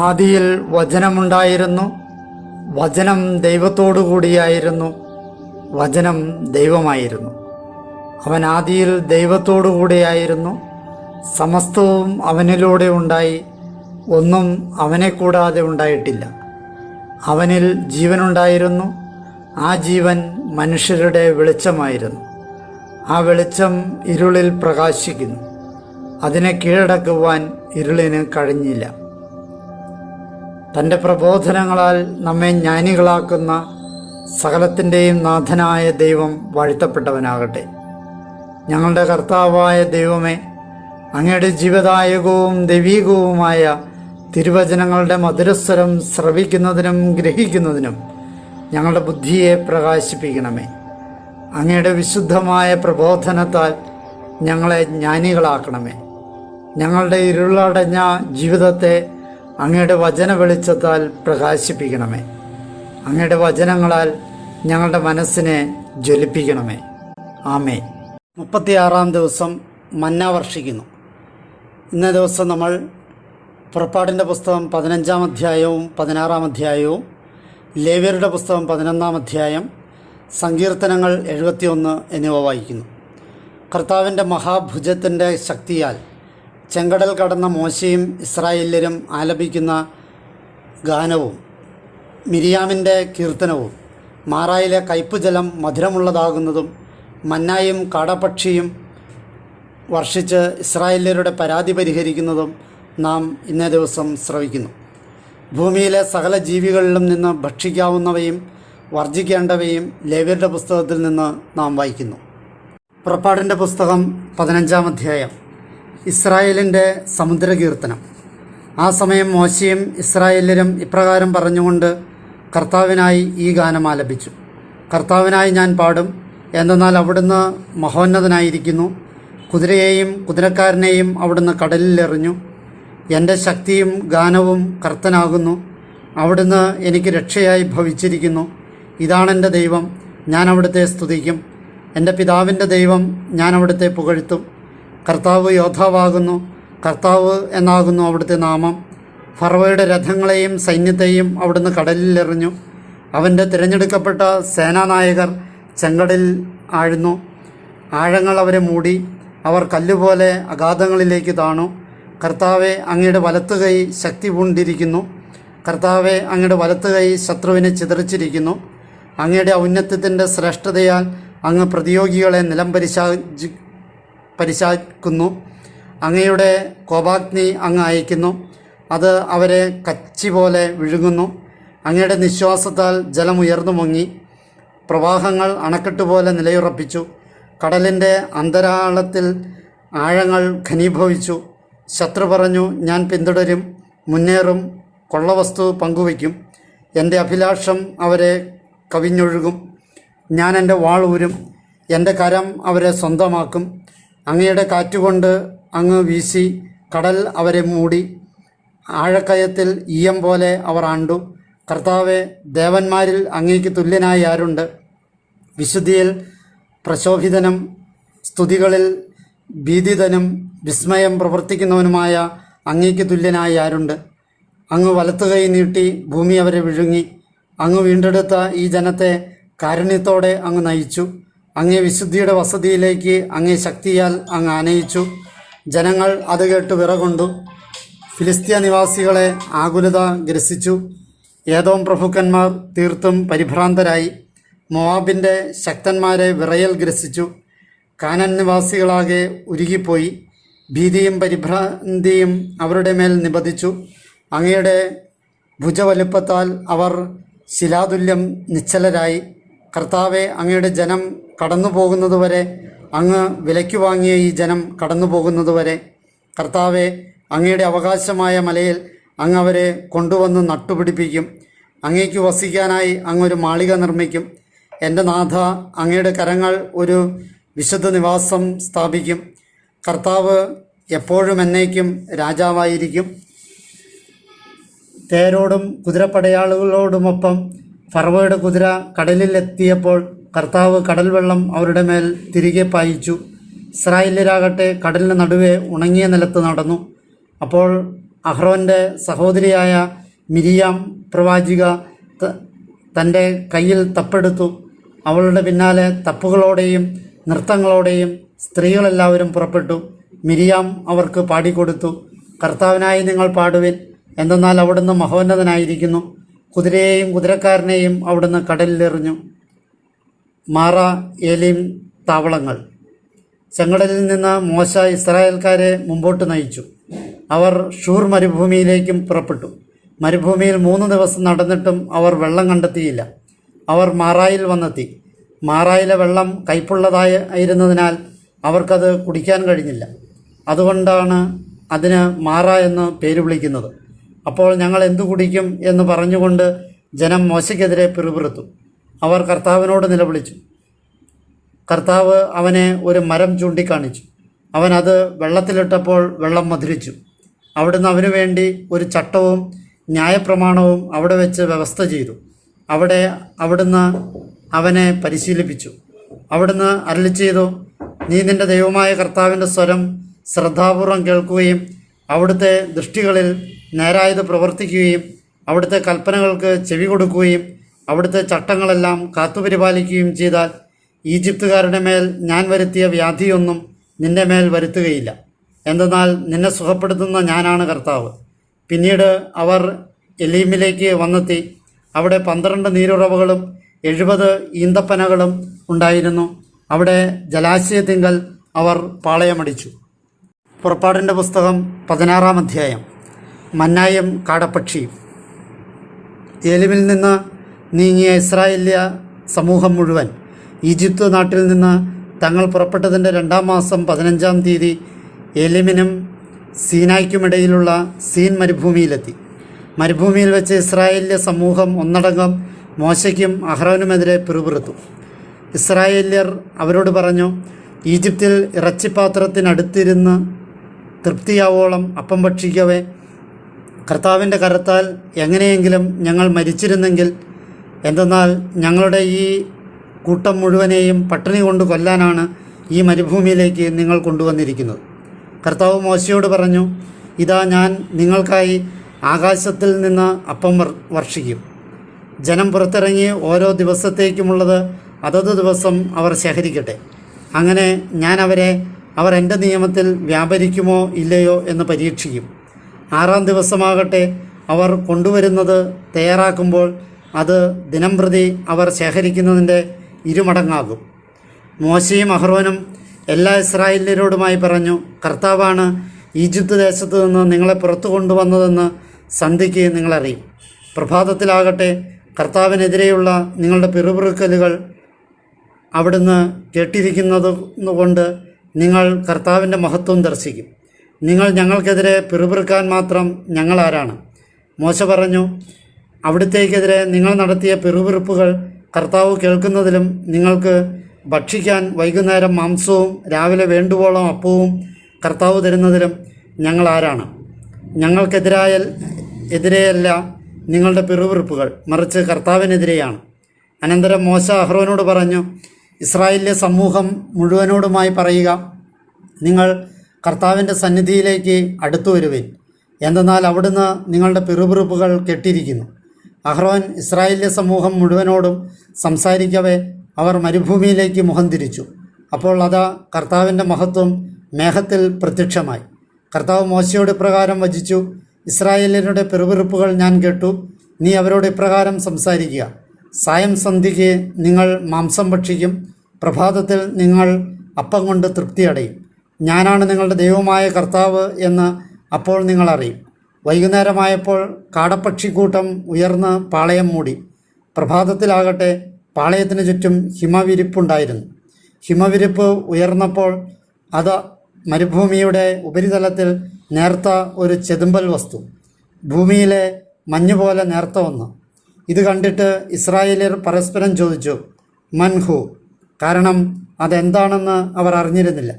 ആദിയിൽ വചനമുണ്ടായിരുന്നു, വചനം ദൈവത്തോടു കൂടിയായിരുന്നു, വചനം ദൈവമായിരുന്നു. അവൻ ആദിയിൽ ദൈവത്തോടു കൂടിയായിരുന്നു. സമസ്തവും അവനിലൂടെ ഉണ്ടായി, ഒന്നും അവനെ കൂടാതെ ഉണ്ടായിട്ടില്ല. അവനിൽ ജീവനുണ്ടായിരുന്നു, ആ ജീവൻ മനുഷ്യരുടെ വെളിച്ചമായിരുന്നു. ആ വെളിച്ചം ഇരുളിൽ പ്രകാശിക്കുന്നു, അതിനെ കീഴടക്കുവാൻ ഇരുളിന് കഴിഞ്ഞില്ല. തൻ്റെ പ്രബോധനങ്ങളാൽ നമ്മെ ജ്ഞാനികളാക്കുന്ന സകലത്തിൻ്റെയും നാഥനായ ദൈവം വാഴ്ത്തപ്പെട്ടവനാകട്ടെ. ഞങ്ങളുടെ കർത്താവായ ദൈവമേ, അങ്ങയുടെ ജീവദായകവും ദൈവീകവുമായ തിരുവചനങ്ങളുടെ മധുരസ്വരം ശ്രവിക്കുന്നതിനും ഗ്രഹിക്കുന്നതിനും ഞങ്ങളുടെ ബുദ്ധിയെ പ്രകാശിപ്പിക്കണമേ. അങ്ങയുടെ വിശുദ്ധമായ പ്രബോധനത്താൽ ഞങ്ങളെ ജ്ഞാനികളാക്കണമേ. ഞങ്ങളുടെ ഇരുളടഞ്ഞ ജീവിതത്തെ അങ്ങയുടെ വചന വെളിച്ചത്താൽ പ്രകാശിപ്പിക്കണമേ. അങ്ങയുടെ വചനങ്ങളാൽ ഞങ്ങളുടെ മനസ്സിനെ ജ്വലിപ്പിക്കണമേ. ആമേൻ. 36-ാം ദിവസം മന്ന വർഷിക്കുന്നു. ഇന്നേ ദിവസം നമ്മൾ പുറപ്പാടിൻ്റെ പുസ്തകം 15-ാം അധ്യായവും 16-ാം അധ്യായവും, ലേവ്യരുടെ പുസ്തകം 11-ാം അധ്യായം, സങ്കീർത്തനങ്ങൾ 71 എന്നിവ വായിക്കുന്നു. കർത്താവിൻ്റെ മഹാഭുജത്തിൻ്റെ ശക്തിയാൽ ചെങ്കടൽ കടന്ന മോശയും ഇസ്രായേല്യരും ആലപിക്കുന്ന ഗാനവും, മിരിയാമിൻ്റെ കീർത്തനവും, മാറായിലെ കയ്പുജലം മധുരമുള്ളതാകുന്നതും, മന്നായും കാടപ്പക്ഷിയും വർഷിച്ച് ഇസ്രായേല്യരുടെ പരാതി പരിഹരിക്കുന്നതും നാം ഇന്നേ ദിവസം ശ്രവിക്കുന്നു. ഭൂമിയിലെ സകല ജീവികളിലും നിന്ന് ഭക്ഷിക്കാവുന്നവയും വർജിക്കേണ്ടവയും ലേവ്യരുടെ പുസ്തകത്തിൽ നിന്ന് നാം വായിക്കുന്നു. പുറപ്പാടിൻ്റെ പുസ്തകം 15-ാം അധ്യായം. ഇസ്രായേലിൻ്റെ സമുദ്രകീർത്തനം. ആ സമയം മോശയും ഇസ്രായേല്യരും ഇപ്രകാരം പറഞ്ഞുകൊണ്ട് കർത്താവിനായി ഈ ഗാനം ആലപിച്ചു. കർത്താവിനായി ഞാൻ പാടും, എന്തെന്നാൽ അവിടുന്ന് മഹോന്നതനായിരിക്കുന്നു. കുതിരയെയും കുതിരക്കാരനെയും അവിടുന്ന് കടലിലെറിഞ്ഞു. എൻ്റെ ശക്തിയും ഗാനവും കർത്തനാകുന്നു. അവിടുന്ന് എനിക്ക് രക്ഷയായി ഭവിച്ചിരിക്കുന്നു. ഇതാണെൻ്റെ ദൈവം, ഞാൻ അവിടുത്തെ സ്തുതിക്കും. എൻ്റെ പിതാവിൻ്റെ ദൈവം, ഞാൻ അവിടുത്തെ പുകഴ്ത്തും. കർത്താവ് യോദ്ധാവാകുന്നു, കർത്താവ് എന്നാകുന്നു അവിടുത്തെ നാമം. ഫറവോയുടെ രഥങ്ങളെയും സൈന്യത്തെയും അവിടുന്ന് കടലിലെറിഞ്ഞു. അവൻ്റെ തിരഞ്ഞെടുക്കപ്പെട്ട സേനാനായകർ ചെങ്കടലിൽ ആഴ്ന്നു. ആഴങ്ങൾ അവരെ മൂടി, അവർ കല്ലുപോലെ അഗാധങ്ങളിലേക്ക് താണു. കർത്താവെ, അങ്ങയുടെ വലത്തുകൈ ശക്തി പൂണ്ടിരിക്കുന്നു. കർത്താവെ, അങ്ങയുടെ വലത്തുകൈ ശത്രുവിനെ ചിതറിച്ചിരിക്കുന്നു. അങ്ങയുടെ ഔന്നത്യത്തിൻ്റെ ശ്രേഷ്ഠതയാൽ അങ്ങ് പ്രതിയോഗികളെ നിലം പരിശാക്കുന്നു. അങ്ങയുടെ കോപാഗ്നി അങ്ങ് അയക്കുന്നു, അത് അവരെ കച്ചി പോലെ വിഴുങ്ങുന്നു. അങ്ങയുടെ നിശ്വാസത്താൽ ജലം ഉയർന്നു പൊങ്ങി, പ്രവാഹങ്ങൾ അണക്കെട്ടുപോലെ നിലയുറപ്പിച്ചു. കടലിൻ്റെ അന്തരാളത്തിൽ ആഴങ്ങൾ ഘനീഭവിച്ചു. ശത്രു പറഞ്ഞു, ഞാൻ പിന്തുടരും, മുന്നേറും, കൊള്ളവസ്തു പങ്കുവയ്ക്കും. എൻ്റെ അഭിലാഷം അവരെ കവിഞ്ഞൊഴുകും. ഞാൻ എൻ്റെ വാൾ ഊരും, എൻ്റെ കരം അവരെ സ്വന്തമാക്കും. അങ്ങയുടെ കാറ്റുകൊണ്ട് അങ്ങ് വീശി കടൽ അവരെ മൂടി. ആഴക്കയത്തിൽ ഈയം പോലെ അവർ ആണ്ടു. കർത്താവെ, ദേവന്മാരിൽ അങ്ങേക്ക് തുല്യനായി ആരുണ്ട്? വിശുദ്ധിയിൽ പ്രശോഭിതനും സ്തുതികളിൽ ഭീതിതനും വിസ്മയം പ്രവർത്തിക്കുന്നവനുമായ അങ്ങേക്ക് തുല്യനായി ആരുണ്ട്? അങ്ങ് വലത്തുകൈ നീട്ടി ഭൂമി അവരെ വിഴുങ്ങി. അങ്ങ് വീണ്ടെടുത്ത ഈ ജനത്തെ കാരുണ്യത്തോടെ അങ്ങ് നയിച്ചു. അങ്ങേ വിശുദ്ധിയുടെ വസതിയിലേക്ക് അങ്ങേ ശക്തിയാൽ അങ്ങ് ആനയിച്ചു. ജനങ്ങൾ അത് കേട്ട് വിറകൊണ്ടു. ഫിലിസ്തീയ നിവാസികളെ ആകുലത ഗ്രസിച്ചു. ഏദോം പ്രഭുക്കന്മാർ തീർത്തും പരിഭ്രാന്തരായി. മോവാബിൻ്റെ ശക്തന്മാരെ വിറയൽ ഗ്രസിച്ചു. കാനാൻ നിവാസികളാകെ ഉരുകിപ്പോയി. ഭീതിയും പരിഭ്രാന്തിയും അവരുടെ മേൽ നിപതിച്ചു. അങ്ങയുടെ ഭുജവലുപ്പത്താൽ അവർ ശിലാതുല്യം നിശ്ചലരായി. കർത്താവെ, അങ്ങയുടെ ജനം കടന്നു പോകുന്നതുവരെ, അങ്ങ് വിലയ്ക്ക് വാങ്ങിയ ഈ ജനം കടന്നു പോകുന്നതുവരെ. കർത്താവെ, അങ്ങയുടെ അവകാശമായ മലയിൽ അങ്ങ് അവരെ കൊണ്ടുവന്ന് നട്ടുപിടിപ്പിക്കും. അങ്ങേക്ക് വസിക്കാനായി അങ്ങൊരു മാളിക നിർമ്മിക്കും. എൻ്റെ നാഥ, അങ്ങയുടെ കരങ്ങൾ ഒരു വിശുദ്ധ നിവാസം സ്ഥാപിക്കും. കർത്താവ് എപ്പോഴും എന്നേക്കും രാജാവായിരിക്കും. തേരോടും കുതിരപ്പടയാളികളോടുമൊപ്പം ഫറവോയുടെ കുതിര കടലിലെത്തിയപ്പോൾ കർത്താവ് കടൽ വെള്ളം അവരുടെ മേൽ തിരികെ പായിച്ചു. ഇസ്രായേല്യരാകട്ടെ കടലിന് നടുവെ ഉണങ്ങിയ നിലത്ത് നടന്നു. അപ്പോൾ അഹ്റോൻ്റെ സഹോദരിയായ മിരിയാം പ്രവാചിക തൻ്റെ കയ്യിൽ തപ്പെടുത്തു. അവളുടെ പിന്നാലെ തപ്പുകളോടെയും നൃത്തങ്ങളോടെയും സ്ത്രീകളെല്ലാവരും പുറപ്പെട്ടു. മിരിയാം അവർക്ക് പാടിക്കൊടുത്തു. കർത്താവിനായി നിങ്ങൾ പാടുവിൻ, എന്തെന്നാൽ അവിടുന്ന് മഹോന്നതനായിരിക്കുന്നു. കുതിരയെയും കുതിരക്കാരനെയും അവിടുന്ന് കടലിലെറിഞ്ഞു. മാറ ഏലീം താവളങ്ങൾ. ചെങ്കടലിൽ നിന്ന് മോശ ഇസ്രായേൽക്കാരെ മുമ്പോട്ട് നയിച്ചു. അവർ ഷൂർ മരുഭൂമിയിലേക്കും പുറപ്പെട്ടു. മരുഭൂമിയിൽ 3 ദിവസം നടന്നിട്ടും അവർ വെള്ളം കണ്ടെത്തിയില്ല. അവർ മാറായിൽ വന്നെത്തി. മാറായിലെ വെള്ളം കയ്പുള്ളതായിരുന്നതിനാൽ അവർക്കത് കുടിക്കാൻ കഴിഞ്ഞില്ല. അതുകൊണ്ടാണ് അതിന് മാറ എന്ന് പേര് വിളിക്കുന്നത്. അപ്പോൾ ഞങ്ങൾ എന്തു കുടിക്കും എന്ന് പറഞ്ഞുകൊണ്ട് ജനം മോശയ്ക്കെതിരെ പിറുപിറുത്തു. അവർ കർത്താവിനോട് നിലവിളിച്ചു. കർത്താവ് അവനെ ഒരു മരം ചൂണ്ടിക്കാണിച്ചു. അവൻ അത് വെള്ളത്തിലിട്ടപ്പോൾ വെള്ളം മധുരിച്ചു. അവിടുന്ന് അവനു വേണ്ടി ഒരു ചട്ടവും ന്യായപ്രമാണവും അവിടെ വെച്ച് വ്യവസ്ഥ ചെയ്തു. അവിടുന്ന് അവനെ പരിശീലിപ്പിച്ചു. അവിടുന്ന് അരുളി ചെയ്തു, നീ നിൻ്റെ ദൈവമായ കർത്താവിൻ്റെ സ്വരം ശ്രദ്ധാപൂർവം കേൾക്കുകയും അവിടുത്തെ ദൃഷ്ടികളിൽ നേരായത് പ്രവർത്തിക്കുകയും അവിടുത്തെ കൽപ്പനകൾക്ക് ചെവി കൊടുക്കുകയും അവിടുത്തെ ചട്ടങ്ങളെല്ലാം കാത്തുപരിപാലിക്കുകയും ചെയ്താൽ ഈജിപ്തുകാരുടെ മേൽ ഞാൻ വരുത്തിയ വ്യാധിയൊന്നും നിൻ്റെ മേൽ വരുത്തുകയില്ല. എന്തെന്നാൽ നിന്നെ സുഖപ്പെടുത്തുന്ന ഞാനാണ് കർത്താവ്. പിന്നീട് അവർ എലീമിലേക്ക് വന്നെത്തി. അവിടെ 12 നീരുറവുകളും 70 ഈന്തപ്പനകളും ഉണ്ടായിരുന്നു. അവിടെ ജലാശയത്തിങ്കൽ അവർ പാളയമടിച്ചു. പുറപ്പാടിൻ്റെ പുസ്തകം 16-ാം അധ്യായം. മന്നായും കാടപ്പക്ഷിയും. ഏലിമിൽ നിന്ന് നീങ്ങിയ ഇസ്രായേല്യ സമൂഹം മുഴുവൻ ഈജിപ്ത് നാട്ടിൽ നിന്ന് തങ്ങൾ പുറപ്പെട്ടതിൻ്റെ 2-ാം മാസം 15-ാം തീയതി ഏലിമിനും സീനായ്ക്കുമിടയിലുള്ള സീൻ മരുഭൂമിയിലെത്തി. മരുഭൂമിയിൽ വെച്ച് ഇസ്രായേല്യ സമൂഹം ഒന്നടങ്കം മോശയ്ക്കും അഹ്റോനുമെതിരെ പിറുപിറുത്തു. ഇസ്രായേല്യർ അവരോട് പറഞ്ഞു, ഈജിപ്തിൽ ഇറച്ചിപ്പാത്രത്തിനടുത്തിരുന്ന് തൃപ്തിയാവോളം അപ്പം ഭക്ഷിക്കവേ കർത്താവിൻ്റെ കരത്താൽ എങ്ങനെയെങ്കിലും ഞങ്ങൾ മരിച്ചിരുന്നെങ്കിൽ. എന്തെന്നാൽ ഞങ്ങളുടെ ഈ കൂട്ടം മുഴുവനെയും പട്ടിണി കൊണ്ട് കൊല്ലാനാണ് ഈ മരുഭൂമിയിലേക്ക് നിങ്ങൾ കൊണ്ടുവന്നിരിക്കുന്നത്. കർത്താവ് മോശയോട് പറഞ്ഞു, ഇതാ ഞാൻ നിങ്ങൾക്കായി ആകാശത്തിൽ നിന്ന് അപ്പം വർഷിക്കും. ജനം പുറത്തിറങ്ങി ഓരോ ദിവസത്തേക്കുമുള്ളത് അതത് ദിവസം അവർ ശേഖരിക്കട്ടെ. അങ്ങനെ ഞാൻ അവർ എൻ്റെ നിയമത്തിൽ വ്യാപരിക്കുമോ ഇല്ലയോ എന്ന് പരീക്ഷിക്കും. 6-ാം ദിവസമാകട്ടെ അവർ കൊണ്ടുവരുന്നത് തയ്യാറാക്കുമ്പോൾ അത് ദിനംപ്രതി അവർ ശേഖരിക്കുന്നതിൻ്റെ 2 മടങ്ങാകും. മോശയും അഹ്റോനും എല്ലാ ഇസ്രായേല്യരോടുമായി പറഞ്ഞു, കർത്താവാണ് ഈജിപ്ത് ദേശത്ത് നിന്ന് നിങ്ങളെ പുറത്തു കൊണ്ടുവന്നതെന്ന് സന്ധ്യയ്ക്ക് നിങ്ങളറിയും. പ്രഭാതത്തിലാകട്ടെ കർത്താവിനെതിരെയുള്ള നിങ്ങളുടെ പിറുപിറുക്കലുകൾ അവിടുന്ന് കേട്ടിരിക്കുന്നതുകൊണ്ട് നിങ്ങൾ കർത്താവിൻ്റെ മഹത്വം ദർശിക്കും. നിങ്ങൾ ഞങ്ങൾക്കെതിരെ പിറുപിറുക്കാൻ മാത്രം ഞങ്ങൾ ആരാണ്? മോശ പറഞ്ഞു, അവിടുത്തേക്കെതിരെ നിങ്ങൾ നടത്തിയ പിറുപിറുപ്പുകൾ കർത്താവ് കേൾക്കുന്നതിലും നിങ്ങൾക്ക് ഭക്ഷിക്കാൻ വൈകുന്നേരം മാംസവും രാവിലെ വേണ്ടുവോളം അപ്പവും കർത്താവ് തരുന്നതിലും ഞങ്ങൾ ആരാണ്? എതിരെയല്ല നിങ്ങളുടെ പിറുപിറുപ്പുകൾ, മറിച്ച് കർത്താവിനെതിരെയാണ്. അനന്തരം മോശ അഹ്റോനോട് പറഞ്ഞു, ഇസ്രായേല്യ സമൂഹം മുഴുവനോടുമായി പറയുക, നിങ്ങൾ കർത്താവിൻ്റെ സന്നിധിയിലേക്ക് അടുത്തു വരുവിൻ. എന്തെന്നാൽ അവിടുന്ന് നിങ്ങളുടെ പിറുപിറുപ്പുകൾ കേട്ടിരിക്കുന്നു. അഹ്റോൻ ഇസ്രായേല്യ സമൂഹം മുഴുവനോടും സംസാരിക്കവേ അവർ മരുഭൂമിയിലേക്ക് മുഖം തിരിച്ചു. അപ്പോൾ അതാ കർത്താവിൻ്റെ മഹത്വം മേഘത്തിൽ പ്രത്യക്ഷമായി. കർത്താവ് മോശയോട് ഇപ്രകാരം വചിച്ചു, ഇസ്രായേല്യരുടെ പിറുപിറുപ്പുകൾ ഞാൻ കേട്ടു. നീ അവരോട് ഇപ്രകാരം സംസാരിക്കുക, സായം സന്ധ്യയ്ക്ക് നിങ്ങൾ മാംസം ഭക്ഷിക്കും, പ്രഭാതത്തിൽ നിങ്ങൾ അപ്പം കൊണ്ട് തൃപ്തി അടയും. ഞാനാണ് നിങ്ങളുടെ ദൈവമായ കർത്താവ് എന്ന് അപ്പോൾ നിങ്ങൾ അറിയും. വൈകുന്നേരമായപ്പോൾ കാടപ്പക്ഷിക്കൂട്ടം ഉയർന്ന് പാളയം മൂടി. പ്രഭാതത്തിലാകട്ടെ പാളയത്തിന് ചുറ്റും ഹിമവിരിപ്പുണ്ടായിരുന്നു. ഹിമവിരിപ്പ് ഉയർന്നപ്പോൾ അത് മരുഭൂമിയുടെ ഉപരിതലത്തിൽ നേർത്ത ഒരു ചെതുമ്പൽ വസ്തു, ഭൂമിയിലെ മഞ്ഞുപോലെ നേർത്ത ഒന്ന്. ഇത് കണ്ടിട്ട് ഇസ്രായേല്യർ പരസ്പരം ചോദിച്ചു, മൻഹു, കാരണം അതെന്താണെന്ന് അവർ അറിഞ്ഞിരുന്നില്ല.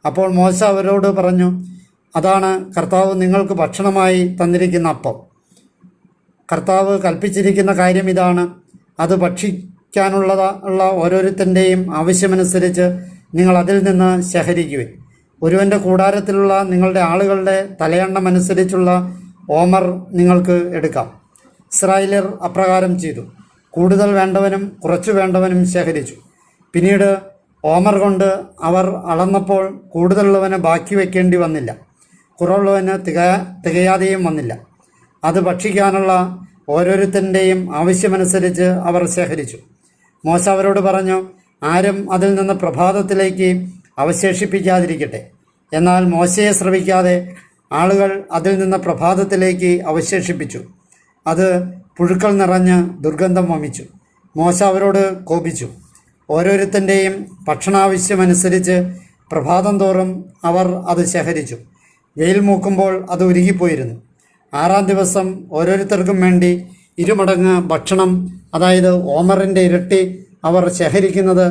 അപ്പോൾ മോശ അവരോട് പറഞ്ഞു, അതാണ് കർത്താവ് നിങ്ങൾക്ക് ഭക്ഷണമായി തന്നിരിക്കുന്ന അപ്പം. കർത്താവ് കൽപ്പിച്ചിരിക്കുന്ന കാര്യം ഇതാണ്, അത് ഭക്ഷിക്കാനുള്ള ഓരോരുത്തൻ്റെയും ആവശ്യമനുസരിച്ച് നിങ്ങൾ അതിൽ നിന്ന് ശേഖരിക്കുവിൻ. ഒരുവൻ്റെ കൂടാരത്തിലുള്ള നിങ്ങളുടെ ആളുകളുടെ തലയെണ്ണമനുസരിച്ചുള്ള ഓമർ നിങ്ങൾക്ക് എടുക്കാം. ഇസ്രായേല്യർ അപ്രകാരം ചെയ്തു. കൂടുതൽ വേണ്ടവനും കുറച്ചു വേണ്ടവനും ശേഖരിച്ചു. പിന്നീട് ഓമർ കൊണ്ട് അവർ അളന്നപ്പോൾ കൂടുതലുള്ളവന് ബാക്കി വയ്ക്കേണ്ടി വന്നില്ല, കുറവുള്ളവന് തികയാതെയും വന്നില്ല. അത് ഭക്ഷിക്കാനുള്ള ഓരോരുത്തൻ്റെയും ആവശ്യമനുസരിച്ച് അവർ ശേഖരിച്ചു. മോശ അവരോട് പറഞ്ഞു, ആരും അതിൽ നിന്ന് പ്രഭാതത്തിലേക്ക് അവശേഷിപ്പിക്കാതിരിക്കട്ടെ. എന്നാൽ മോശയെ ശ്രവിക്കാതെ ആളുകൾ അതിൽ നിന്ന് പ്രഭാതത്തിലേക്ക് അവശേഷിപ്പിച്ചു. അത് പുഴുക്കൾ നിറഞ്ഞ് ദുർഗന്ധം വമിച്ചു. മോശ അവരോട് കോപിച്ചു. ഓരോരുത്തൻ്റെയും ഭക്ഷണാവശ്യമനുസരിച്ച് പ്രഭാതം തോറും അവർ അത് ശേഖരിച്ചു. വെയിൽ മൂക്കുമ്പോൾ അത് ഉരുകിപ്പോയിരുന്നു. 6-ാം ദിവസം ഓരോരുത്തർക്കും വേണ്ടി 2 മടങ്ങ് ഭക്ഷണം, അതായത് ഓമറിൻ്റെ ഇരട്ടി അവർ ശേഖരിക്കുന്നത്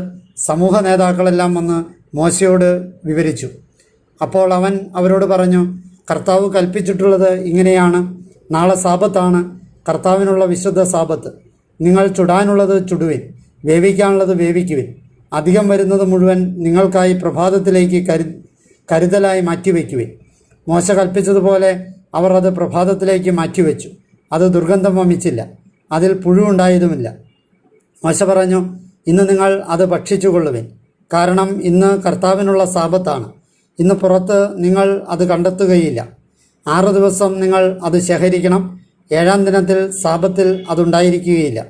സമൂഹ നേതാക്കളെല്ലാം വന്ന് മോശയോട് വിവരിച്ചു. അപ്പോൾ അവൻ അവരോട് പറഞ്ഞു, കർത്താവ് കൽപ്പിച്ചിട്ടുള്ളത് ഇങ്ങനെയാണ്. നാളെ സാബത്താണ്, കർത്താവിനുള്ള വിശുദ്ധ സാബത്ത്. നിങ്ങൾ ചുടാനുള്ളത് ചുടുവിൻ, വേവിക്കാനുള്ളത് വേവിക്കുവിൻ. അധികം വരുന്നത് മുഴുവൻ നിങ്ങൾക്കായി പ്രഭാതത്തിലേക്ക് കരുതലായി മാറ്റിവെക്കുവിൻ. മോശ കൽപ്പിച്ചതുപോലെ അവർ അത് പ്രഭാതത്തിലേക്ക് മാറ്റിവെച്ചു. അത് ദുർഗന്ധം വമിച്ചില്ല, അതിൽ പുഴുവുണ്ടായതുമില്ല. മോശ പറഞ്ഞു, ഇന്ന് നിങ്ങൾ അത് ഭക്ഷിച്ചുകൊള്ളുവിൻ, കാരണം ഇന്ന് കർത്താവിനുള്ള സാബത്താണ്. ഇന്ന് പുറത്ത് നിങ്ങൾ അത് കണ്ടെത്തുകയില്ല. 6 ദിവസം നിങ്ങൾ അത് ശേഖരിക്കണം. 7-ാം ദിനത്തിൽ സാബത്തിൽ അതുണ്ടായിരിക്കുകയില്ല.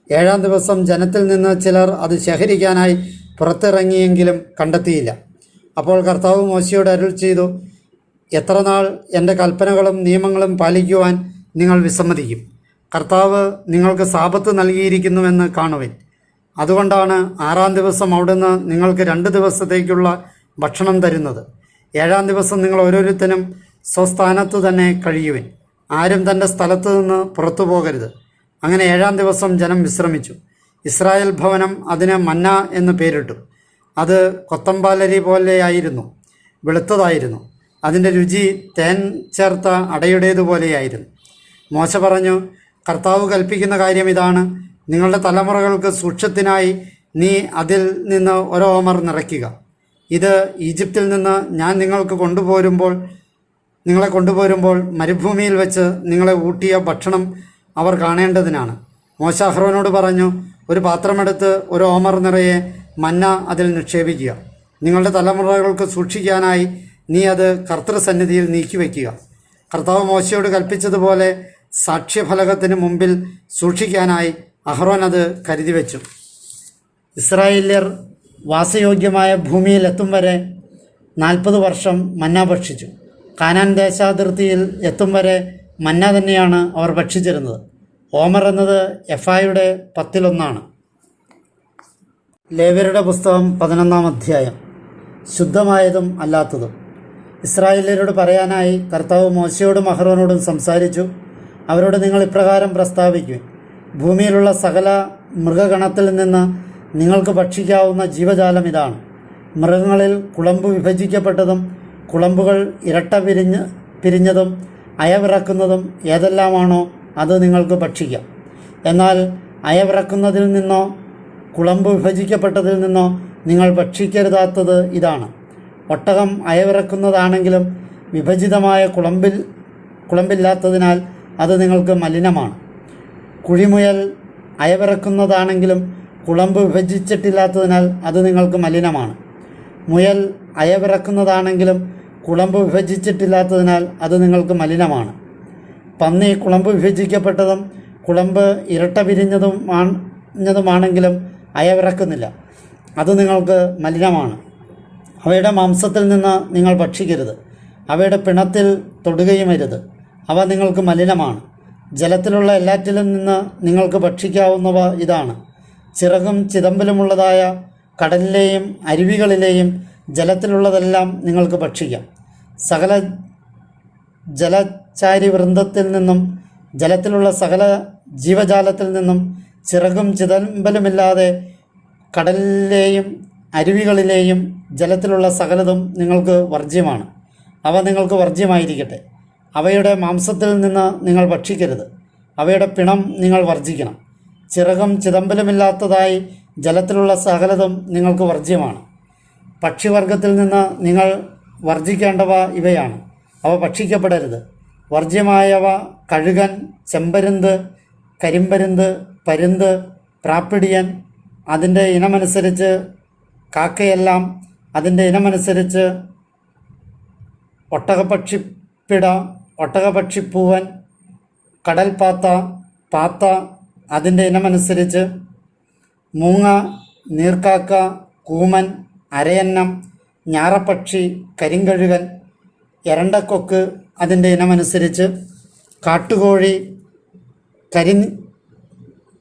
7-ാം ദിവസം ജനത്തിൽ നിന്ന് ചിലർ അത് ശേഖരിക്കാനായി പുറത്തിറങ്ങിയെങ്കിലും കണ്ടെത്തിയില്ല. അപ്പോൾ കർത്താവ് മോശയോട് അരുൾ ചെയ്തു, എത്ര നാൾ എൻ്റെ കൽപ്പനകളും നിയമങ്ങളും പാലിക്കുവാൻ നിങ്ങൾ വിസമ്മതിക്കും? കർത്താവ് നിങ്ങൾക്ക് സാബത്ത് നൽകിയിരിക്കുന്നുവെന്ന് കാണുവിൻ. അതുകൊണ്ടാണ് 6-ാം ദിവസം അവിടുന്ന് നിങ്ങൾക്ക് 2 ദിവസത്തേക്കുള്ള ഭക്ഷണം തരുന്നത്. 7-ാം ദിവസം നിങ്ങൾ ഓരോരുത്തരും സ്വസ്ഥാനത്ത് തന്നെ കഴിയുവിൻ. ആരും തൻ്റെ സ്ഥലത്ത് നിന്ന് പുറത്തു പോകരുത്. അങ്ങനെ 7-ാം ദിവസം ജനം വിശ്രമിച്ചു. ഇസ്രായേൽ ഭവനം അതിന് മന്ന എന്ന് പേരിട്ടു. അത് കൊത്തമ്പാലരി പോലെയായിരുന്നു, വെളുത്തതായിരുന്നു. അതിൻ്റെ രുചി തേൻ ചേർത്ത അടയുടേതുപോലെയായിരുന്നു. മോശ പറഞ്ഞു, കർത്താവ് കൽപ്പിക്കുന്ന കാര്യം ഇതാണ്. നിങ്ങളുടെ തലമുറകൾക്ക് സൂക്ഷ്യത്തിനായി നീ അതിൽ നിന്ന് ഓമർ നിറയ്ക്കുക. ഇത് ഈജിപ്തിൽ നിന്ന് ഞാൻ നിങ്ങളെ കൊണ്ടുപോരുമ്പോൾ മരുഭൂമിയിൽ വെച്ച് നിങ്ങളെ ഊട്ടിയ ഭക്ഷണം അവർ കാണേണ്ടതിനാണ്. മോശ അഹ്റോനോട് പറഞ്ഞു, ഒരു പാത്രമെടുത്ത് ഓമർ നിറയെ മന്ന അതിൽ നിക്ഷേപിക്കുക. നിങ്ങളുടെ തലമുറകൾക്ക് സൂക്ഷിക്കാനായി നീ അത് കർത്തൃസന്നിധിയിൽ നീക്കിവെക്കുക. കർത്താവ് മോശയോട് കൽപ്പിച്ചതുപോലെ സാക്ഷ്യഫലകത്തിന് മുമ്പിൽ സൂക്ഷിക്കാനായി അഹ്റോൻ അത് കരുതി വെച്ചു. ഇസ്രായേല്യർ വാസയോഗ്യമായ ഭൂമിയിൽ എത്തും വരെ 40 വർഷം മന്ന ഭക്ഷിച്ചു. കാനാൻ ദേശാതിർത്തിയിൽ എത്തും വരെ മന്ന തന്നെയാണ് അവർ ഭക്ഷിച്ചിരുന്നത്. ഓമർ എന്നത് എഫായുടെ 10-1. ലേവ്യരുടെ പുസ്തകം 11-ാം അധ്യായം. ശുദ്ധമായതും അല്ലാത്തതും. ഇസ്രായേല്യരോട് പറയാനായി കർത്താവ് മോശയോടും അഹ്റോനോടും സംസാരിച്ചു. അവരോട് നിങ്ങൾ ഇപ്രകാരം പ്രസ്താവിക്കും, ഭൂമിയിലുള്ള സകല മൃഗഗണത്തിൽ നിന്ന് നിങ്ങൾക്ക് ഭക്ഷിക്കാവുന്ന ജീവജാലം ഇതാണ്. മൃഗങ്ങളിൽ കുളമ്പ് വിഭജിക്കപ്പെട്ടതും കുളമ്പുകൾ ഇരട്ട പിരിഞ്ഞതും അയവിറക്കുന്നതും ഏതെല്ലാമാണോ അത് നിങ്ങൾക്ക് ഭക്ഷിക്കാം. എന്നാൽ അയവിറക്കുന്നതിൽ നിന്നോ കുളമ്പ് വിഭജിക്കപ്പെട്ടതിൽ നിന്നോ നിങ്ങൾ ഭക്ഷിക്കരുതാത്തത് ഇതാണ്. ഒട്ടകം അയവിറക്കുന്നതാണെങ്കിലും വിഭജിതമായ കുളമ്പില്ലാത്തതിനാൽ അത് നിങ്ങൾക്ക് മലിനമാണ്. കുഴിമുയൽ അയവിറക്കുന്നതാണെങ്കിലും കുളമ്പ് വിഭജിച്ചിട്ടില്ലാത്തതിനാൽ അത് നിങ്ങൾക്ക് മലിനമാണ്. മുയൽ അയവിറക്കുന്നതാണെങ്കിലും കുളമ്പ് വിഭജിച്ചിട്ടില്ലാത്തതിനാൽ അത് നിങ്ങൾക്ക് മലിനമാണ്. പന്നി കുളമ്പ് വിഭജിക്കപ്പെട്ടതും കുളമ്പ് ഇരട്ട പിരിഞ്ഞതുമാണെങ്കിലും അയവിറക്കുന്നില്ല, അത് നിങ്ങൾക്ക് മലിനമാണ്. അവയുടെ മാംസത്തിൽ നിന്ന് നിങ്ങൾ ഭക്ഷിക്കരുത്. അവയുടെ പിണത്തിൽ തൊടുകയുമരുത്, അവ നിങ്ങൾക്ക് മലിനമാണ്. ജലത്തിലുള്ള എല്ലാറ്റിലും നിന്ന് നിങ്ങൾക്ക് ഭക്ഷിക്കാവുന്നവ ഇതാണ്. ചിറകും ചിതമ്പലുമുള്ളതായ കടലിലെയും അരുവികളിലെയും ജലത്തിലുള്ളതെല്ലാം നിങ്ങൾക്ക് ഭക്ഷിക്കാം. സകല ജലചാരി വൃന്ദത്തിൽ നിന്നും ജലത്തിലുള്ള സകല ജീവജാലത്തിൽ നിന്നും ചിറകും ചിതമ്പലുമില്ലാതെ കടലിലെയും അരുവികളിലെയും ജലത്തിലുള്ള സകലതും നിങ്ങൾക്ക് വർജ്യമാണ്. അവ നിങ്ങൾക്ക് വർജ്യമായിരിക്കട്ടെ. അവയുടെ മാംസത്തിൽ നിന്ന് നിങ്ങൾ ഭക്ഷിക്കരുത്. അവയുടെ പിണം നിങ്ങൾ വർജിക്കണം. ചിറകും ചിതമ്പലുമില്ലാത്തതായി ജലത്തിലുള്ള സകലതും നിങ്ങൾക്ക് വർജ്യമാണ്. പക്ഷിവർഗത്തിൽ നിന്ന് നിങ്ങൾ വർജിക്കേണ്ടവ ഇവയാണ്. അവ ഭക്ഷിക്കപ്പെടരുത്. വർജ്യമായവ കഴുകൻ, ചെമ്പരുന്ത്, കരിമ്പരുന്ത്, പരുന്ത്, പ്രാപ്പിടിയൻ അതിൻ്റെ ഇനമനുസരിച്ച്, കാക്കയെല്ലാം അതിൻ്റെ ഇനമനുസരിച്ച്, ഒട്ടകപക്ഷിപ്പിട, ഒട്ടകപക്ഷിപ്പൂവൻ, കടൽപ്പാത്ത, പാത്ത അതിൻ്റെ ഇനമനുസരിച്ച്, മൂങ്ങ, നീർക്കാക്ക, കൂമൻ, അരയന്നം, ഞാറപ്പക്ഷി, കരിങ്കഴുകൻ, എരണ്ടക്കൊക്ക് അതിൻ്റെ ഇനമനുസരിച്ച്, കാട്ടുകോഴി,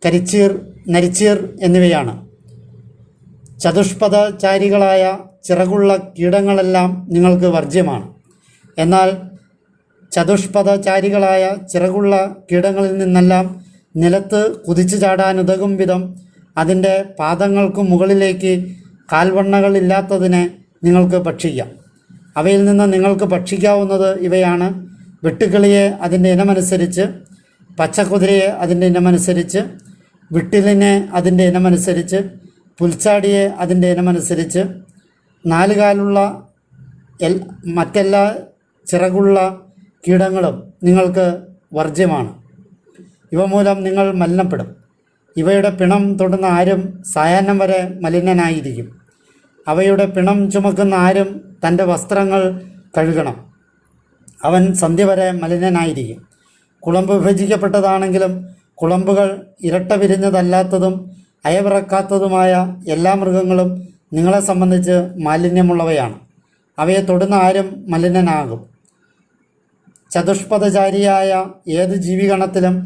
കരിച്ചീർ, നരിച്ചീർ എന്നിവയാണ്. ചതുഷ്പദചാരികളായ ചിറകുള്ള കീടങ്ങളെല്ലാം നിങ്ങൾക്ക് വർജ്യമാണ്. എന്നാൽ ചതുഷ്പദചാരികളായ ചിറകുള്ള കീടങ്ങളിൽ നിന്നെല്ലാം നിലത്ത് കുതിച്ചു ചാടാനുതകും വിധം അതിൻ്റെ പാദങ്ങൾക്ക് മുകളിലേക്ക് കാൽവണ്ണകളില്ലാത്തതിനെ നിങ്ങൾക്ക് ഭക്ഷിക്കാം. അവയിൽ നിന്ന് നിങ്ങൾക്ക് ഭക്ഷിക്കാവുന്നത് ഇവയാണ്: വെട്ടുക്കിളിയെ അതിൻ്റെ ഇനമനുസരിച്ച്, പച്ചക്കുതിരയെ അതിൻ്റെ ഇനമനുസരിച്ച്, വിട്ടിലിനെ അതിൻ്റെ ഇനമനുസരിച്ച്, പുൽച്ചാടിയെ അതിൻ്റെ ഇനമനുസരിച്ച്. നാലുകാലുള്ള മറ്റെല്ലാ ചിറകുള്ള കീടങ്ങളും നിങ്ങൾക്ക് വർജ്യമാണ്. ഇവ മൂലം നിങ്ങൾ മലിനപ്പെടും. ഇവയുടെ പിണം തൊടുന്ന ആരും സായാഹ്നം വരെ മലിനനായിരിക്കും. അവയുടെ പിണം ചുമക്കുന്ന ആരും തൻ്റെ വസ്ത്രങ്ങൾ കഴുകണം. അവൻ സന്ധ്യ വരെ മലിനനായിരിക്കും. കുളമ്പ് വിഭജിക്കപ്പെട്ടതാണെങ്കിലും കുളമ്പുകൾ ഇരട്ട വിരിഞ്ഞതല്ലാത്തതും അയവിറക്കാത്തതുമായ എല്ലാ മൃഗങ്ങളും നിങ്ങളെ സംബന്ധിച്ച് മാലിന്യമുള്ളവയാണ്. അവയെ തൊടുന്ന ആരും മലിനനാകും. ചതുഷ്പദചാരിയായ ഏത് ജീവിഗണത്തിലും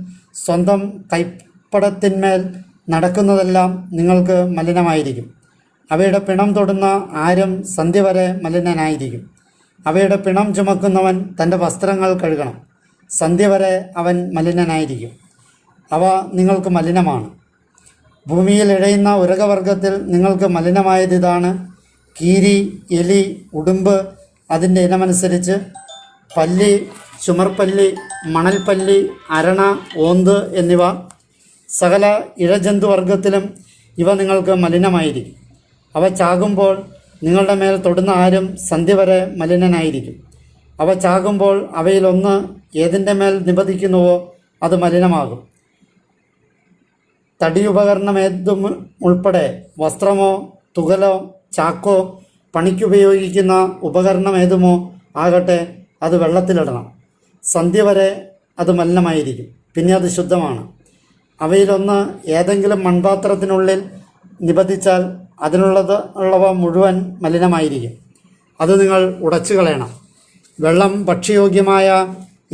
സ്വന്തം കൈപ്പടത്തിന്മേൽ നടക്കുന്നതെല്ലാം നിങ്ങൾക്ക് മലിനമായിരിക്കും. അവയുടെ പിണം തൊടുന്ന ആരും സന്ധ്യ വരെ മലിനനായിരിക്കും. അവയുടെ പിണം ചുമക്കുന്നവൻ തൻ്റെ വസ്ത്രങ്ങൾ കഴുകണം. സന്ധ്യ വരെ അവൻ മലിനനായിരിക്കും. അവ നിങ്ങൾക്ക് മലിനമാണ്. ഭൂമിയിൽ ഇഴയുന്ന ഉരകവർഗത്തിൽ നിങ്ങൾക്ക് മലിനമായതിതാണ്: കീരി, എലി, ഉടുമ്പ് അതിൻ്റെ ഇനമനുസരിച്ച്, പല്ലി, ചുമർപ്പല്ലി, മണൽപ്പല്ലി, അരണ, ഓന്ത് എന്നിവ. സകല ഇഴജന്തുവർഗത്തിലും ഇവ നിങ്ങൾക്ക് മലിനമായിരിക്കും. അവ ചാകുമ്പോൾ നിങ്ങളുടെ മേൽ തൊടുന്ന ആരും സന്ധ്യ വരെ മലിനനായിരിക്കും. അവ ചാകുമ്പോൾ അവയിലൊന്ന് ഏതിൻ്റെ മേൽ നിപതിക്കുന്നുവോ അത് മലിനമാകും. തടിയുപകരണമേതും ഉൾപ്പെടെ വസ്ത്രമോ തുകലോ ചാക്കോ പണിക്കുപയോഗിക്കുന്ന ഉപകരണമേതുമോ ആകട്ടെ അത് വെള്ളത്തിലിടണം. സന്ധ്യ വരെ അത് മലിനമായിരിക്കും. പിന്നെ അത് ശുദ്ധമാണ്. അവയിലൊന്ന് ഏതെങ്കിലും മൺപാത്രത്തിനുള്ളിൽ നിപതിച്ചാൽ ഉള്ളവ മുഴുവൻ മലിനമായിരിക്കും. അത് നിങ്ങൾ ഉടച്ചു കളയണം. വെള്ളം ഭക്ഷ്യയോഗ്യമായ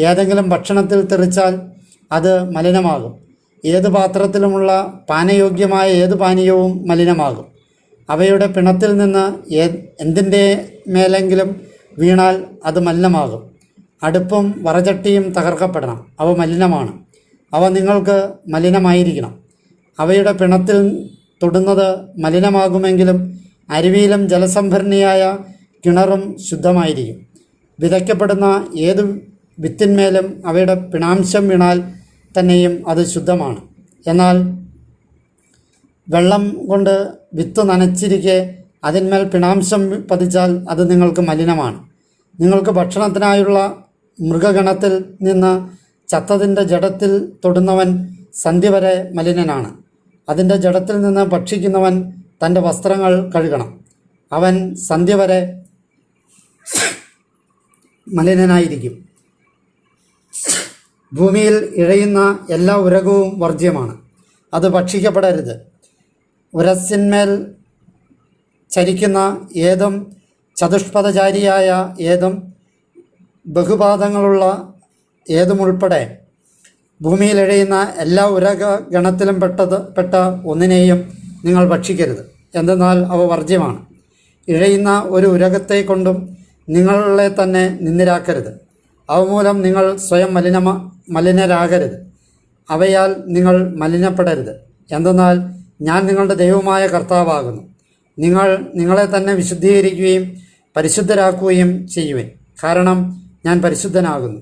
ഏതെങ്കിലും ഭക്ഷണത്തിൽ തെറിച്ചാൽ അത് മലിനമാകും. ഏത് പാത്രത്തിലുമുള്ള പാനയോഗ്യമായ ഏത് പാനീയവും മലിനമാകും. അവയുടെ പിണത്തിൽ നിന്ന് എന്തിൻ്റെ മേലെങ്കിലും വീണാൽ അത് മലിനമാകും. അടുപ്പും വറചട്ടിയും തകർക്കപ്പെടണം. അവ മലിനമാണ്. അവ നിങ്ങൾക്ക് മലിനമായിരിക്കണം. അവയുടെ പിണത്തിൽ തൊടുന്നത് മലിനമാകുമെങ്കിലും അരുവിയിലും ജലസംഭരണിയായ കിണറും ശുദ്ധമായിരിക്കും. വിതയ്ക്കപ്പെടുന്ന ഏത് വിത്തിന്മേലും അവയുടെ പിണാംശം വീണാൽ തന്നെയും അത് ശുദ്ധമാണ്. എന്നാൽ വെള്ളം കൊണ്ട് വിത്ത് നനച്ചിരിക്കെ അതിന്മേൽ പിണാംശം പതിച്ചാൽ അത് നിങ്ങൾക്ക് മലിനമാണ്. നിങ്ങൾക്ക് ഭക്ഷണത്തിനായുള്ള മൃഗഗണത്തിൽ നിന്ന് ചത്തതിൻ്റെ ജഡത്തിൽ തൊടുന്നവൻ സന്ധ്യ വരെ മലിനനാണ്. അതിൻ്റെ ജഡത്തിൽ നിന്ന് ഭക്ഷിക്കുന്നവൻ തൻ്റെ വസ്ത്രങ്ങൾ കഴുകണം. അവൻ സന്ധ്യ വരെ മലിനനായിരിക്കും. ഭൂമിയിൽ ഇഴയുന്ന എല്ലാ ഉരകവും വർജ്യമാണ്. അത് ഭക്ഷിക്കപ്പെടരുത്. ഉരസ്സിന്മേൽ ചരിക്കുന്ന ഏതും, ചതുഷ്പദചാരിയായ ഏതും, ബഹുപാദങ്ങളുള്ള ഏതുമുൾപ്പെടെ ഭൂമിയിൽ ഇഴയുന്ന എല്ലാ ഉരകഗണത്തിലും പെട്ട ഒന്നിനെയും നിങ്ങൾ ഭക്ഷിക്കരുത്. എന്തെന്നാൽ അവ വർജ്യമാണ്. ഇഴയുന്ന ഒരു ഉരകത്തെ കൊണ്ടും നിങ്ങളെ തന്നെ നിന്ദിരാക്കരുത്. അവ മൂലം നിങ്ങൾ സ്വയം മലിനരാകരുത്. അവയാൽ നിങ്ങൾ മലിനപ്പെടരുത്. എന്തെന്നാൽ ഞാൻ നിങ്ങളുടെ ദൈവമായ കർത്താവാകുന്നു. നിങ്ങൾ നിങ്ങളെ തന്നെ വിശുദ്ധീകരിക്കുകയും പരിശുദ്ധരാക്കുകയും ചെയ്യുവിൻ. കാരണം ഞാൻ പരിശുദ്ധനാകുന്നു.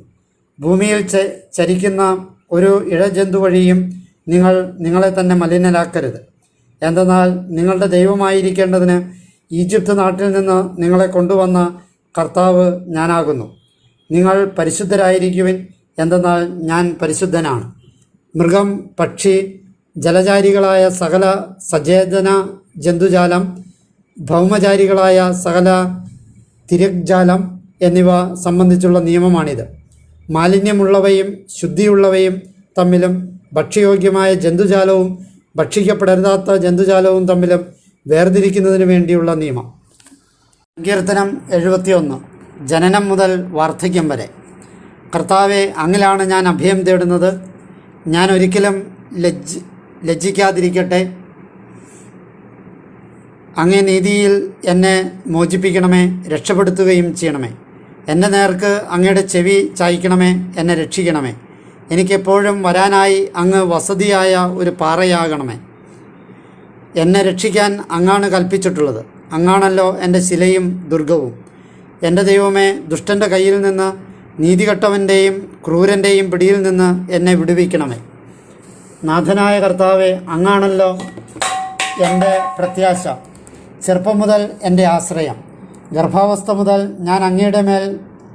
ഭൂമിയിൽ ചരിക്കുന്ന ഒരു ഇഴജന്തു വഴിയും നിങ്ങൾ നിങ്ങളെ തന്നെ മലിനരാക്കരുത്. എന്തെന്നാൽ നിങ്ങളുടെ ദൈവമായിരിക്കേണ്ടതിന് ഈജിപ്ത് നാട്ടിൽ നിന്ന് നിങ്ങളെ കൊണ്ടുവന്ന കർത്താവ് ഞാനാകുന്നു. നിങ്ങൾ പരിശുദ്ധരായിരിക്കുവിൻ, എന്തെന്നാൽ ഞാൻ പരിശുദ്ധനാണ്. മൃഗം, പക്ഷി, ജലചാരികളായ സകല സചേതന ജന്തുജാലം, ഭൗമചാരികളായ സകല തിര്യഗ്ജാലം എന്നിവ സംബന്ധിച്ചുള്ള നിയമമാണിത്. മാലിന്യമുള്ളവയും ശുദ്ധിയുള്ളവയും തമ്മിലും ഭക്ഷ്യയോഗ്യമായ ജന്തുജാലവും ഭക്ഷിക്കപ്പെടരുതാത്ത ജന്തുജാലവും തമ്മിലും വേർതിരിക്കുന്നതിന് വേണ്ടിയുള്ള നിയമം. സങ്കീർത്തനം 71. ജനനം മുതൽ വാർദ്ധക്യം വരെ. കർത്താവെ, അങ്ങിലാണ് ഞാൻ അഭയം തേടുന്നത്. ഞാൻ ഒരിക്കലും ലജ്ജിക്കാതിരിക്കട്ടെ. അങ്ങേ നീതിയിൽ എന്നെ മോചിപ്പിക്കണമേ, രക്ഷപ്പെടുത്തുകയും ചെയ്യണമേ. എൻ്റെ നേർക്ക് അങ്ങയുടെ ചെവി ചായ്ക്കണമേ, എന്നെ രക്ഷിക്കണമേ. എനിക്കെപ്പോഴും വരാനായി അങ്ങ് വസതിയായ ഒരു പാറയാകണമേ. എന്നെ രക്ഷിക്കാൻ അങ്ങാണ് കൽപ്പിച്ചിട്ടുള്ളത്. അങ്ങാണല്ലോ എൻ്റെ ശിലയും ദുർഗവും. എൻ്റെ ദൈവമേ, ദുഷ്ടൻ്റെ കയ്യിൽ നിന്ന്, നീതികെട്ടവൻ്റെയും ക്രൂരൻ്റെയും പിടിയിൽ നിന്ന് എന്നെ വിടുവിക്കണമേ. നാഥനായ കർത്താവെ, അങ്ങാണല്ലോ എൻ്റെ പ്രത്യാശ, ചെറുപ്പം മുതൽ എൻ്റെ ആശ്രയം. ഗർഭാവസ്ഥ മുതൽ ഞാൻ അങ്ങയുടെ മേൽ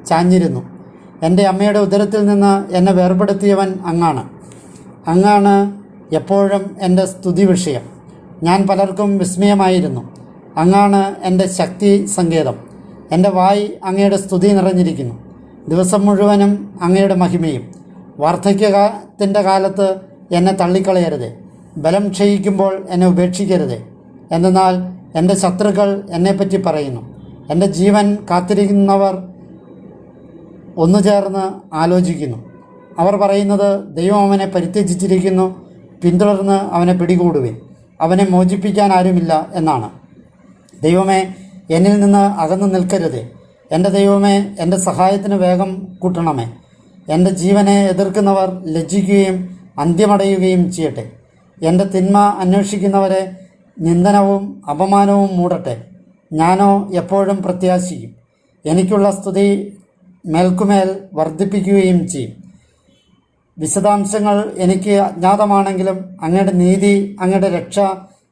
ചാഞ്ഞിരുന്നു. എൻ്റെ അമ്മയുടെ ഉദരത്തിൽ നിന്ന് എന്നെ വേർപെടുത്തിയവൻ അങ്ങാണ്. അങ്ങാണ് എപ്പോഴും എൻ്റെ സ്തുതി വിഷയം. ഞാൻ പലർക്കും വിസ്മയമായിരുന്നു. അങ്ങാണ് എൻ്റെ ശക്തി സങ്കേതം. എൻ്റെ വായ് അങ്ങയുടെ സ്തുതി നിറഞ്ഞിരിക്കുന്നു. ദിവസം മുഴുവനും അങ്ങയുടെ മഹിമയും. വാർദ്ധക്യത്തിൻ്റെ കാലത്ത് എന്നെ തള്ളിക്കളയരുതേ. ബലം ക്ഷയിക്കുമ്പോൾ എന്നെ ഉപേക്ഷിക്കരുതേ. എന്തെന്നാൽ എൻ്റെ ശത്രുക്കൾ എന്നെപ്പറ്റി പറയുന്നു. എൻ്റെ ജീവൻ കാത്തിരിക്കുന്നവർ ഒന്നു ചേർന്ന് ആലോചിക്കുന്നു. അവർ പറയുന്നത്, ദൈവം അവനെ പരിത്യജിച്ചിരിക്കുന്നു, പിന്തുടർന്ന് അവനെ പിടികൂടുവിൻ, അവനെ മോചിപ്പിക്കാൻ ആരുമില്ല എന്നാണ്. ദൈവമേ, എന്നിൽ നിന്ന് അകന്നു നിൽക്കരുതേ. എൻ്റെ ദൈവമേ, എൻ്റെ സഹായത്തിന് വേഗം കൂട്ടണമേ. എൻ്റെ ജീവനെ എതിർക്കുന്നവർ ലജ്ജിക്കുകയും അന്ത്യമടയുകയും ചെയ്യട്ടെ. എൻ്റെ തിന്മ അന്വേഷിക്കുന്നവരെ നിന്ദനവും അപമാനവും മൂടട്ടെ. ഞാനോ എപ്പോഴും പ്രത്യാശിക്കും. എനിക്കുള്ള സ്തുതി മേൽക്കുമേൽ വർദ്ധിപ്പിക്കുകയും ചെയ്യും. വിശദാംശങ്ങൾ എനിക്ക് അജ്ഞാതമാണെങ്കിലും അങ്ങയുടെ നീതി, അങ്ങയുടെ രക്ഷ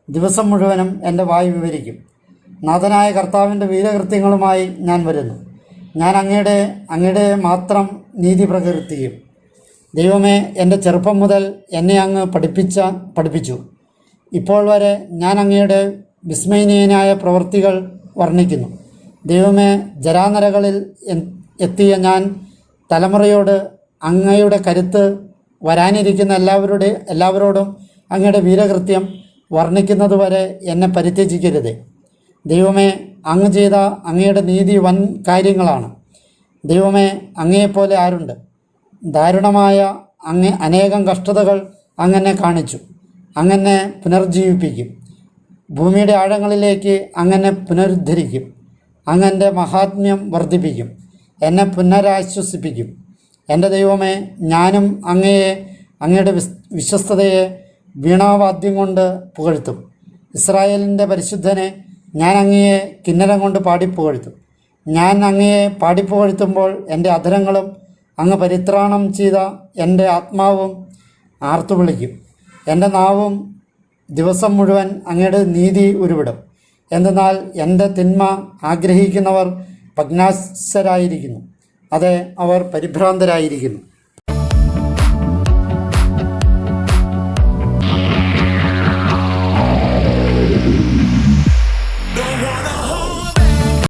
ദിവസം മുഴുവനും എൻ്റെ വായ് വിവരിക്കും. നാഥനായ കർത്താവിൻ്റെ വീരകൃത്യങ്ങളുമായി ഞാൻ വരുന്നു. ഞാൻ അങ്ങയുടെ മാത്രം നീതി പ്രകീർത്തിക്കും. ദൈവമേ, എൻ്റെ ചെറുപ്പം മുതൽ എന്നെ അങ്ങ് പഠിപ്പിച്ചു. ഇപ്പോൾ വരെ ഞാൻ അങ്ങയുടെ വിസ്മയനീയനായ പ്രവൃത്തികൾ വർണ്ണിക്കുന്നു. ദൈവമേ, ജരാനരകളിൽ എത്തിയ ഞാൻ തലമുറയോട് അങ്ങയുടെ കരുത്ത്, വരാനിരിക്കുന്ന എല്ലാവരോടും അങ്ങയുടെ വീരകൃത്യം വർണ്ണിക്കുന്നതുവരെ എന്നെ പരിത്യജിക്കരുതേ. ദൈവമേ, അങ്ങ് ചെയ്ത അങ്ങയുടെ നീതി വൻ കാര്യങ്ങളാണ്. ദൈവമേ, അങ്ങയെപ്പോലെ ആരുണ്ട്? ദാരുണമായ അനേകം കഷ്ടതകൾ അങ്ങനെ കാണിച്ചു. അങ്ങനെ പുനർജീവിപ്പിക്കും. ഭൂമിയുടെ ആഴങ്ങളിലേക്ക് അങ്ങനെ പുനരുദ്ധരിക്കും. അങ്ങൻ്റെ മഹാത്മ്യം വർദ്ധിപ്പിക്കും. എന്നെ പുനരാശ്വസിപ്പിക്കും. എൻ്റെ ദൈവമേ, ഞാനും അങ്ങയുടെ വിശ്വസ്തതയെ വീണാവാദ്യം കൊണ്ട് പുകഴ്ത്തും. ഇസ്രായേലിൻ്റെ പരിശുദ്ധനെ ഞാൻ അങ്ങയെ കിന്നരം കൊണ്ട് പാടിപ്പുകഴ്ത്തും. ഞാൻ അങ്ങയെ പാടിപ്പുകഴ്ത്തുമ്പോൾ എൻ്റെ അധരങ്ങളും അങ്ങ് പരിത്രാണം ചെയ്ത എൻ്റെ ആത്മാവും ആർത്തുവിളിക്കും. എൻ്റെ നാവും ദിവസം മുഴുവൻ അങ്ങയുടെ നീതി ഉരുവിടും. എന്തെന്നാൽ എൻ്റെ തിന്മ ആഗ്രഹിക്കുന്നവർ ഭഗ്നാശരായിരിക്കുന്നു. അതെ, അവർ പരിഭ്രാന്തരായിരിക്കുന്നു.